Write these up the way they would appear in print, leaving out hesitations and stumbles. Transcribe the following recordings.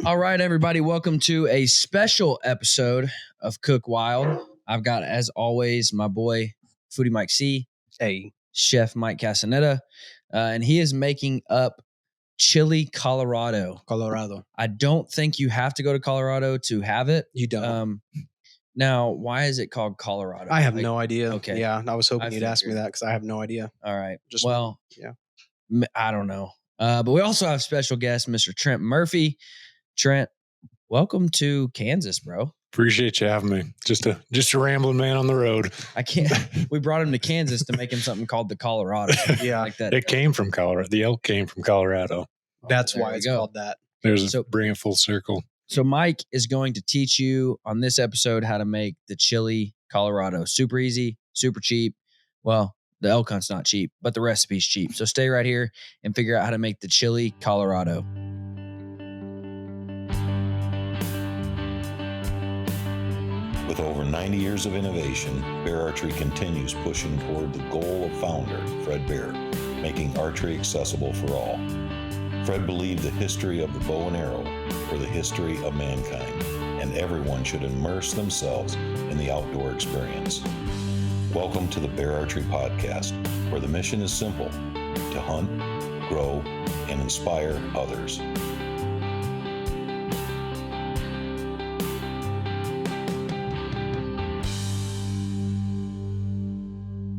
All right, everybody, welcome to a special episode of Cook Wild. I've got, as always, my boy, Foodie Mike C. Hey. Chef Mike Casanetta, and he is making up Chili Colorado. I don't think you have to go to Colorado to have it. You don't. Now, why is it called Colorado? I have no idea. Okay. Yeah, I was hoping you'd ask me figured. that because I have no idea. All right. Yeah. I don't know. But we also have special guest, Mr. Trent Murphy. Trent, welcome to Kansas, bro. Appreciate you having me. Just a rambling man on the road. I can't. We brought him to Kansas to make him something called the Colorado. Yeah, like that. It came from Colorado. The elk came from Colorado. That's why it's called that. Bring it full circle. So Mike is going to teach you on this episode how to make the Chili Colorado. Super easy, super cheap. Well, the elk hunt's not cheap, but the recipe's cheap. So stay right here and figure out how to make the Chili Colorado. With over 90 years of innovation, Bear Archery continues pushing toward the goal of founder Fred Bear, making archery accessible for all. Fred believed the history of the bow and arrow were the history of mankind, and everyone should immerse themselves in the outdoor experience. Welcome to the Bear Archery Podcast, where the mission is simple: to hunt, grow, and inspire others.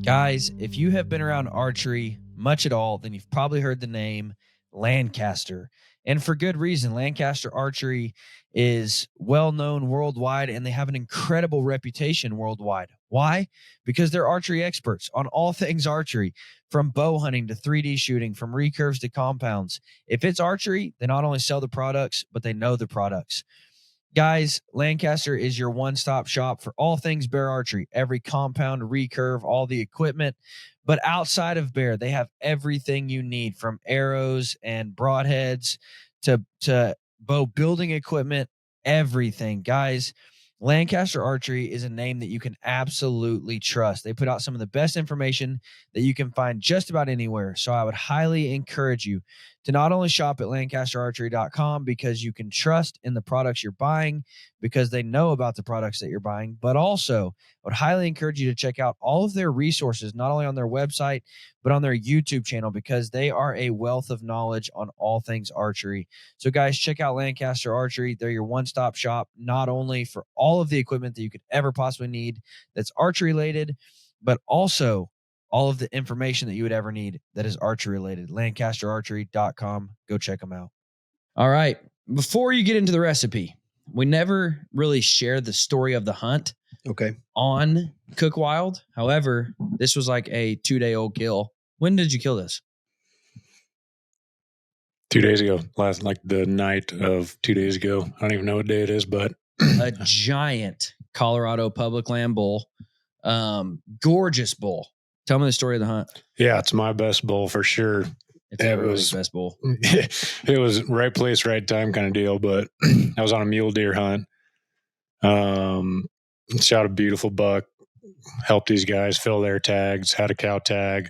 Guys, if you have been around archery much at all, then you've probably heard the name Lancaster. And for good reason. Lancaster Archery is well known worldwide, and they have an incredible reputation worldwide. Why? Because they're archery experts on all things archery, from bow hunting to 3D shooting, from recurves to compounds. If it's archery, they not only sell the products, but they know the products. Guys, Lancaster is your one-stop shop for all things bear archery, every compound, recurve, all the equipment. But outside of bear, they have everything you need, from arrows and broadheads to bow building equipment, everything. Guys, Lancaster Archery is a name that you can absolutely trust. They put out some of the best information that you can find just about anywhere. So I would highly encourage you to not only shop at lancasterarchery.com because you can trust in the products you're buying, because they know about the products that you're buying, but also I would highly encourage you to check out all of their resources, not only on their website, but on their YouTube channel, because they are a wealth of knowledge on all things archery. So guys, check out Lancaster Archery. They're your one-stop shop, not only for all of the equipment that you could ever possibly need that's archery related, but also all of the information that you would ever need that is archery related. LancasterArchery.com. Go check them out. All right. Before you get into the recipe, we never really share the story of the hunt on Cook Wild. However, this was like a 2-day-old kill. When did you kill this? 2 days ago, the night of 2 days ago. I don't even know what day it is, but a giant Colorado public land bull. Gorgeous bull. Tell me the story of the hunt. Yeah, it's my best bull for sure. It was best bull. It was right place, right time kind of deal, but I was on a mule deer hunt. Shot a beautiful buck, helped these guys fill their tags, had a cow tag,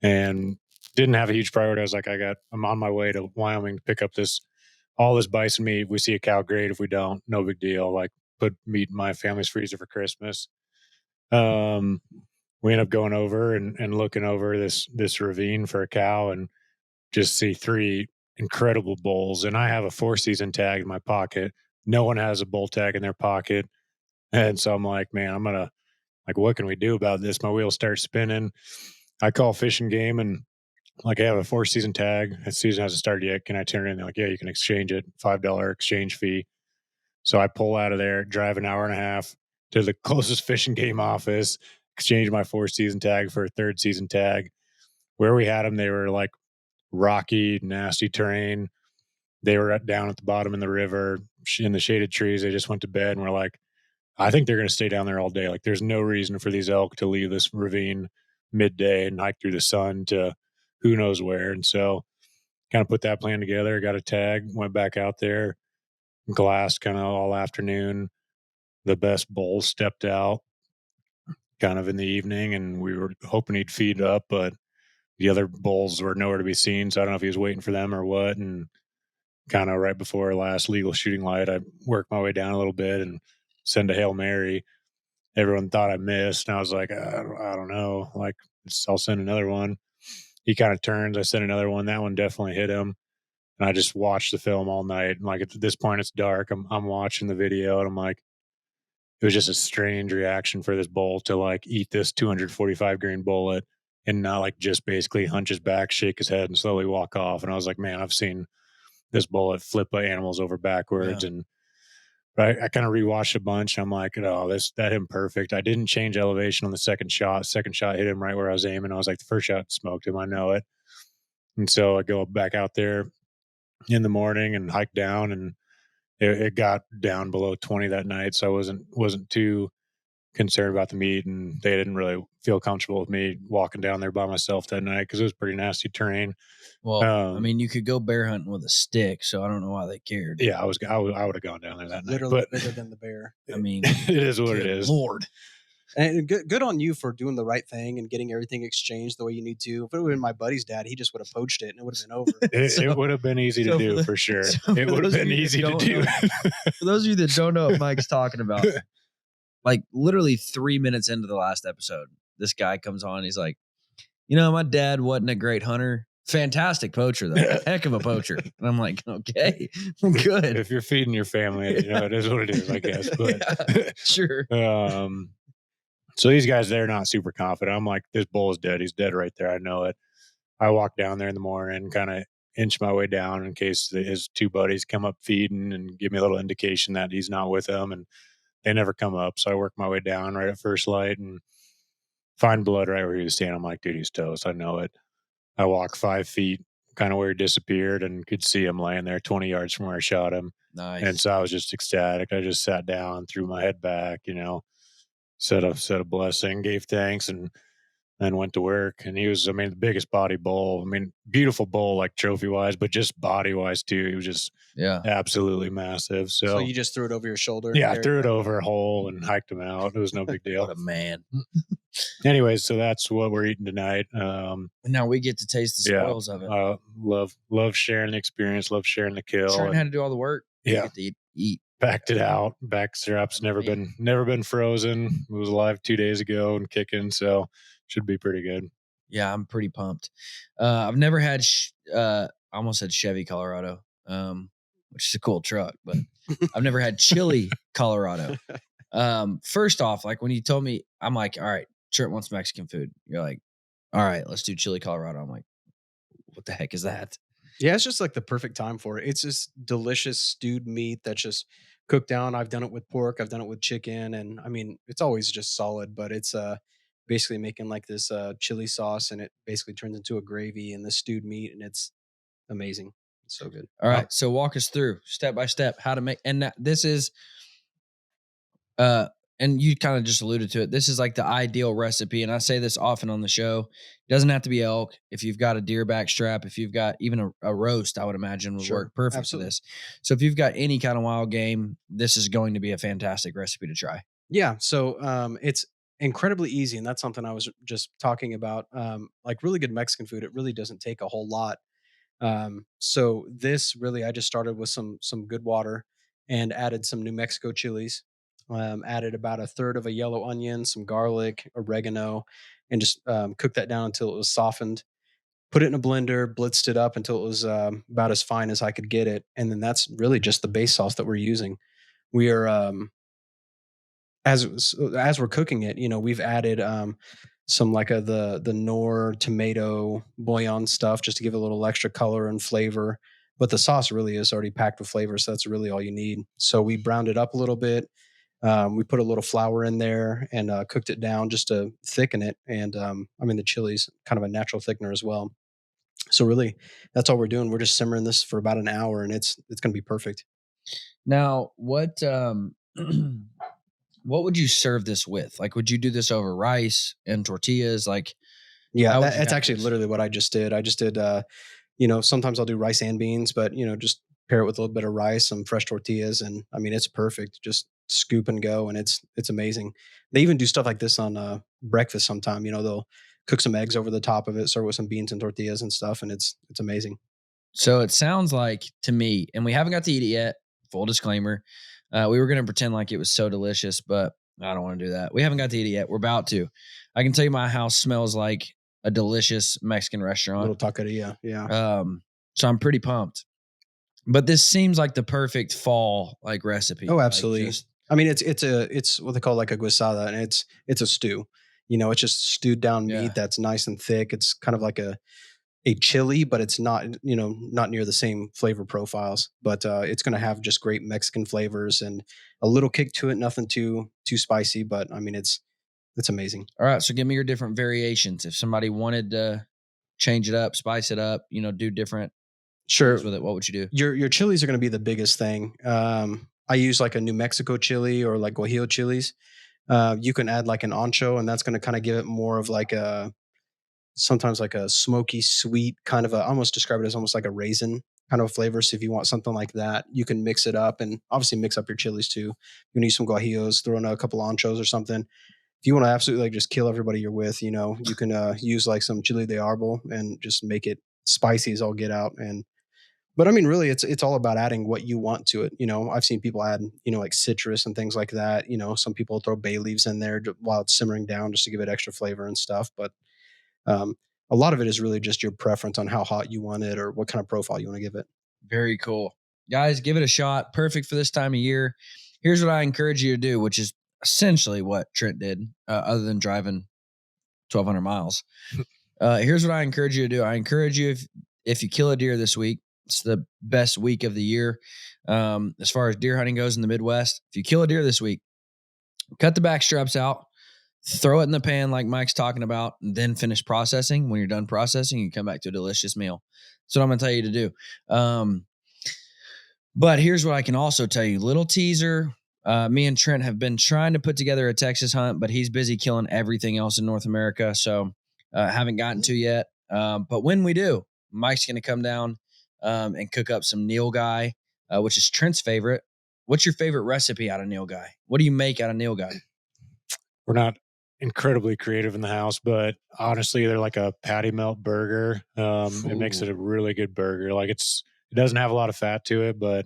and didn't have a huge priority. I was like, I'm on my way to Wyoming to pick up all this bison meat. If we see a cow, great. If we don't, no big deal. Like, put meat in my family's freezer for Christmas. We end up going over and looking over this ravine for a cow and just see 3 incredible bulls. And I have a 4-season tag in my pocket. No one has a bull tag in their pocket. And so I'm like, man, what can we do about this? My wheels start spinning. I call Fish and Game and I have a 4-season tag. The season hasn't started yet. Can I turn it in? They're like, yeah, you can exchange it. $5 exchange fee. So I pull out of there, drive an hour and a half to the closest Fish and Game office, exchange my 4-season tag for a 3rd-season tag. Where we had them, they were like rocky, nasty terrain. They were down at the bottom in the river in the shaded trees. They just went to bed, and we're like, I think they're going to stay down there all day. Like, there's no reason for these elk to leave this ravine midday and hike through the sun to who knows where. And so kind of put that plan together, got a tag, went back out there, glassed kind of all afternoon. The best bull stepped out kind of in the evening, and we were hoping he'd feed up, but the other bulls were nowhere to be seen. So I don't know if he was waiting for them or what. And kind of right before last legal shooting light, I worked my way down a little bit and send a Hail Mary. Everyone thought I missed, and I was like, I don't know. Like, I'll send another one. He kind of turns. I send another one. That one definitely hit him. And I just watched the film all night. And like at this point, it's dark. I'm watching the video, and I'm like, it was just a strange reaction for this bull to like eat this 245 grain bullet and not like just basically hunch his back, shake his head, and slowly walk off. And I was like, man, I've seen this bullet flip animals over backwards. And I kind of rewatched a bunch. I'm like, oh, that hit him perfect. I didn't change elevation on the second shot. Second shot hit him right where I was aiming. I was like, the first shot smoked him. I know it. And so I go back out there in the morning and hike down, and it got down below 20 that night. So I wasn't too concerned about the meat, and they didn't really feel comfortable with me walking down there by myself that night because it was pretty nasty terrain. Well, I mean, you could go bear hunting with a stick, so I don't know why they cared. Yeah, I would have gone down there that literally night. Bigger than the bear. I mean, it is what it is. Lord. And good on you for doing the right thing and getting everything exchanged the way you need to. If it would have been my buddy's dad, he just would have poached it and it would have been over. It would have been easy to do for sure. It would have been easy to do. For those of you that don't know what Mike's talking about, like literally 3 minutes into the last episode, this guy comes on. He's like, my dad wasn't a great hunter. Fantastic poacher, though. Heck of a poacher. And I'm like, okay, good. If you're feeding your family, it is what it is, I guess. But yeah, sure. So these guys, they're not super confident. I'm like, this bull is dead. He's dead right there. I know it. I walk down there in the morning, kind of inch my way down in case his two buddies come up feeding and give me a little indication that he's not with them. And they never come up. So I work my way down right at first light and find blood right where he was standing. I'm like, dude, he's toast. I know it. I walk 5 feet, kind of where he disappeared, and could see him laying there 20 yards from where I shot him. Nice. And so I was just ecstatic. I just sat down, threw my head back, said a blessing, gave thanks, and then went to work. And he was, the biggest body bull. Beautiful bull, like trophy wise, but just body wise too. He was just absolutely massive. So you just threw it over your shoulder? Yeah, I threw it over a hole and hiked him out. It was no big deal. What a man. Anyways, so that's what we're eating tonight. Now we get to taste the spoils of it. Love sharing the experience. Love sharing the kill. Trent had to do all the work. Yeah, get to eat. Backed it out. Back strap's never been frozen. It was alive 2 days ago and kicking, so should be pretty good. Yeah, I'm pretty pumped. I've never had. I almost said Chevy Colorado, which is a cool truck, but I've never had Chili Colorado. First off, like when you told me, I'm like, all right, Trent wants Mexican food. You're like, all right, let's do Chili Colorado. I'm like, what the heck is that? Yeah, it's just like the perfect time for it. It's this delicious stewed meat that's just cooked down. I've done it with pork. I've done it with chicken. And it's always just solid, but it's basically making like this chili sauce, and it basically turns into a gravy and the stewed meat, and it's amazing. It's so good. All right. So walk us through step by step how to make, and this is, and you kind of just alluded to it. This is like the ideal recipe. And I say this often on the show. It doesn't have to be elk. If you've got a deer back strap, if you've got even a roast, I would imagine would work perfect for this. So if you've got any kind of wild game, this is going to be a fantastic recipe to try. Yeah. So it's incredibly easy. And that's something I was just talking about. Like really good Mexican food, it really doesn't take a whole lot. So this really, I just started with some good water and added some New Mexico chilies. Added about a third of a yellow onion, some garlic, oregano, and just cooked that down until it was softened. Put it in a blender, blitzed it up until it was about as fine as I could get it. And then that's really just the base sauce that we're using. We are, as we're cooking it, we've added some like the Knorr tomato bouillon stuff just to give it a little extra color and flavor. But the sauce really is already packed with flavor, so that's really all you need. So we browned it up a little bit. We put a little flour in there and cooked it down just to thicken it. And the chili's kind of a natural thickener as well. So really, that's all we're doing. We're just simmering this for about an hour, and it's going to be perfect. Now, what would you serve this with? Like, would you do this over rice and tortillas? Like, yeah, that's actually literally what I just did. I just did, sometimes I'll do rice and beans, but just pair it with a little bit of rice, some fresh tortillas, and it's perfect. Just scoop and go, and it's amazing. They even do stuff like this on breakfast sometime. They'll cook some eggs over the top of it, serve with some beans and tortillas and stuff, and it's amazing. So it sounds like to me, and we haven't got to eat it yet. Full disclaimer. We were going to pretend like it was so delicious, but I don't want to do that. We haven't got to eat it yet. We're about to. I can tell you my house smells like a delicious Mexican restaurant. Little taqueria. Yeah. So I'm pretty pumped. But this seems like the perfect fall like recipe. Oh, Like, absolutely. just- I mean, it's what they call like a guisada, and it's a stew. You know, it's just stewed down Yeah. meat that's nice and thick. It's kind of like a chili, but it's not, you know, not near the same flavor profiles. But it's going to have just great Mexican flavors and a little kick to it. Nothing too spicy, but I mean, it's amazing. all right. So give me your different variations. If somebody wanted to change it up, spice it up, you know, do different Sure. things with it, what would you do? Your chilies are going to be the biggest thing. I use like a New Mexico chili or like Guajillo chilies. You can add like an ancho, and that's going to kind of give it more of like a sometimes like a smoky, sweet kind of a. I almost describe it as almost like a raisin kind of a flavor. So if you want something like that, you can mix it up, and obviously mix up your chilies too. You can use some guajillos, throw in a couple anchos or something. If you want to absolutely like just kill everybody you're with, you know, you can use like some chili de árbol and just make it spicy as all get out. And but I mean, really, it's all about adding what you want to it. You know, I've seen people add, you know, like citrus and things like that. You know, some people throw bay leaves in there while it's simmering down just to give it extra flavor and stuff. But um, a lot of it is really just your preference on how hot you want it or what kind of profile you want to give it. Very cool. Guys, give it a shot. Perfect for this time of year. Here's what I encourage you to do, which is essentially what Trent did, other than driving 1,200 miles. Here's what I encourage you to do. I encourage you, if you kill a deer this week, it's the best week of the year. As far as deer hunting goes in the Midwest, if you kill a deer this week, cut the back straps out, throw it in the pan like Mike's talking about, and then finish processing. When you're done processing, you come back to a delicious meal. That's what I'm going to tell you to do. But here's what I can also tell you. Little teaser. Me and Trent have been trying to put together a Texas hunt, but he's busy killing everything else in North America. So haven't gotten to yet. But when we do, Mike's going to come down and cook up some Neil Guy, which is Trent's favorite. What's your favorite recipe out of Neil Guy? What do you make out of Neil Guy? We're not incredibly creative in the house, but honestly, they're like a patty melt burger. It makes it a really good burger. Like it doesn't have a lot of fat to it, but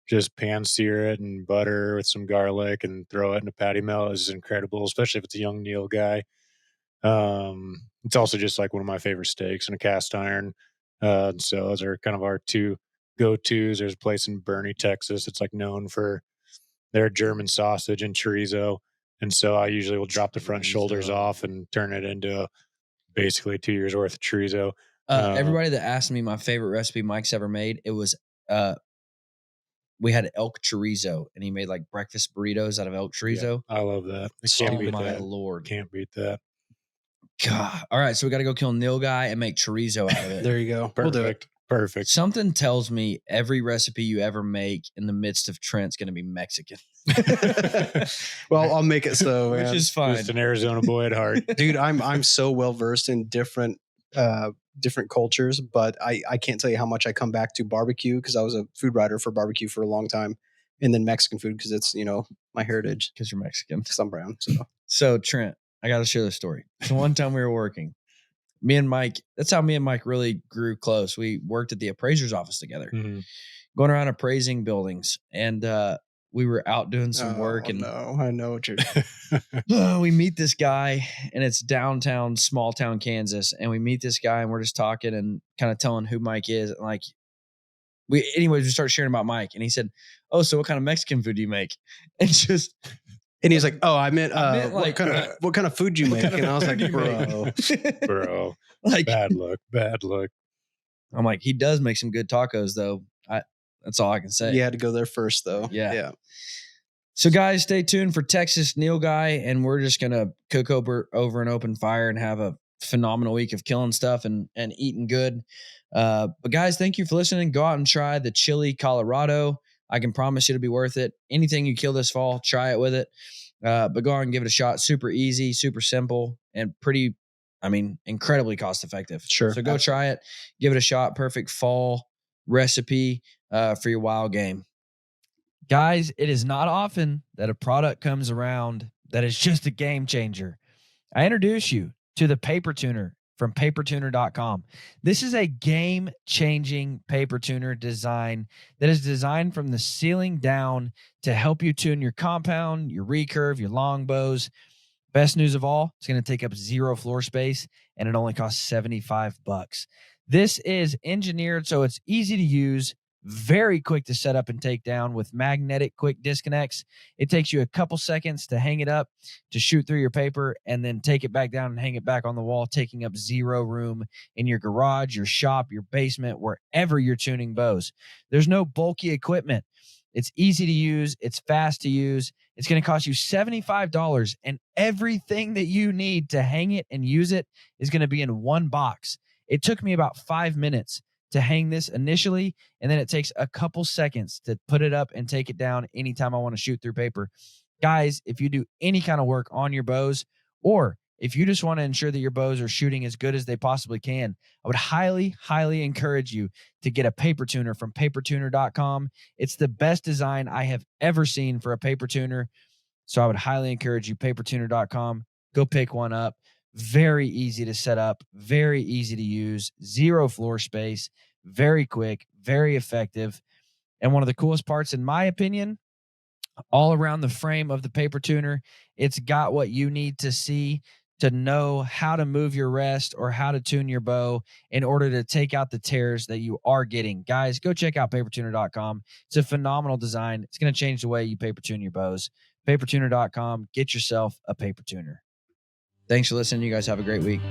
just pan sear it and butter with some garlic and throw it in a patty melt is incredible, especially if it's a young Neil Guy. It's also just like one of my favorite steaks in a cast iron. So those are kind of our two go-tos. There's a place in Bernie, Texas. It's like known for their German sausage and chorizo. And so I usually will drop the front shoulders off and turn it into basically 2 years worth of chorizo. Everybody that asked me my favorite recipe Mike's ever made, it was we had elk chorizo, and he made like breakfast burritos out of elk chorizo. Yeah, I love that. Can't beat that. Lord. Can't beat that. God. All right, so we got to go kill Neil Guy and make chorizo out of it. There you go. Perfect. We'll do it. Perfect. Something tells me every recipe you ever make in the midst of Trent's going to be Mexican. Well, I'll make it so, which man. is fine. Just an Arizona boy at heart. Dude, I'm so well versed in different cultures, but I can't tell you how much I come back to barbecue because I was a food writer for barbecue for a long time, and then Mexican food because it's, you know, my heritage. Because you're Mexican. Because I'm brown. So Trent, I got to share the story. So one time we were working, me and Mike. That's how me and Mike really grew close. We worked at the appraiser's office together, going around appraising buildings, and we were out doing some work. And no, I know what you're. we meet this guy, and it's downtown, small town Kansas, and we meet this guy, and we're just talking and kind of telling who Mike is. And like, we start sharing about Mike, and he said, "Oh, so what kind of Mexican food do you make?" And just. And he's like, "Oh, I meant like, what kind of food you make?" And I was like, "Bro, like bad luck." I'm like, he does make some good tacos, though. That's all I can say. You had to go there first, though. Yeah. So, guys, stay tuned for Texas Neil Guy, and we're just gonna cook over an open fire and have a phenomenal week of killing stuff and eating good. But guys, thank you for listening. Go out and try the Chili Colorado. I can promise you it'll be worth it. Anything you kill this fall, try it with it. But go out and give it a shot. Super easy, super simple, and incredibly cost effective. Sure. So go try it. Give it a shot. Perfect fall recipe for your wild game. Guys, it is not often that a product comes around that is just a game changer. I introduce you to the paper tuner from papertuner.com. This is a game-changing paper tuner design that is designed from the ceiling down to help you tune your compound, your recurve, your longbows. Best news of all, it's going to take up 0 floor space, and it only costs $75. This is engineered so it's easy to use, very quick to set up and take down with magnetic quick disconnects. It takes you a couple seconds to hang it up, to shoot through your paper, and then take it back down and hang it back on the wall, taking up 0 room in your garage, your shop, your basement, wherever you're tuning bows. There's no bulky equipment. It's easy to use. It's fast to use. It's going to cost you $75, and everything that you need to hang it and use it is going to be in one box. It took me about 5 minutes to hang this initially, and then it takes a couple seconds to put it up and take it down anytime I want to shoot through paper. Guys, if you do any kind of work on your bows, or if you just want to ensure that your bows are shooting as good as they possibly can, I would highly, highly encourage you to get a paper tuner from papertuner.com. It's the best design I have ever seen for a paper tuner. So I would highly encourage you, papertuner.com. Go pick one up. Very easy to set up, very easy to use, 0 floor space, very quick, very effective. And one of the coolest parts, in my opinion, all around the frame of the paper tuner, it's got what you need to see to know how to move your rest or how to tune your bow in order to take out the tears that you are getting. Guys, go check out papertuner.com. It's a phenomenal design. It's going to change the way you paper tune your bows. Papertuner.com. Get yourself a paper tuner. Thanks for listening. You guys have a great week.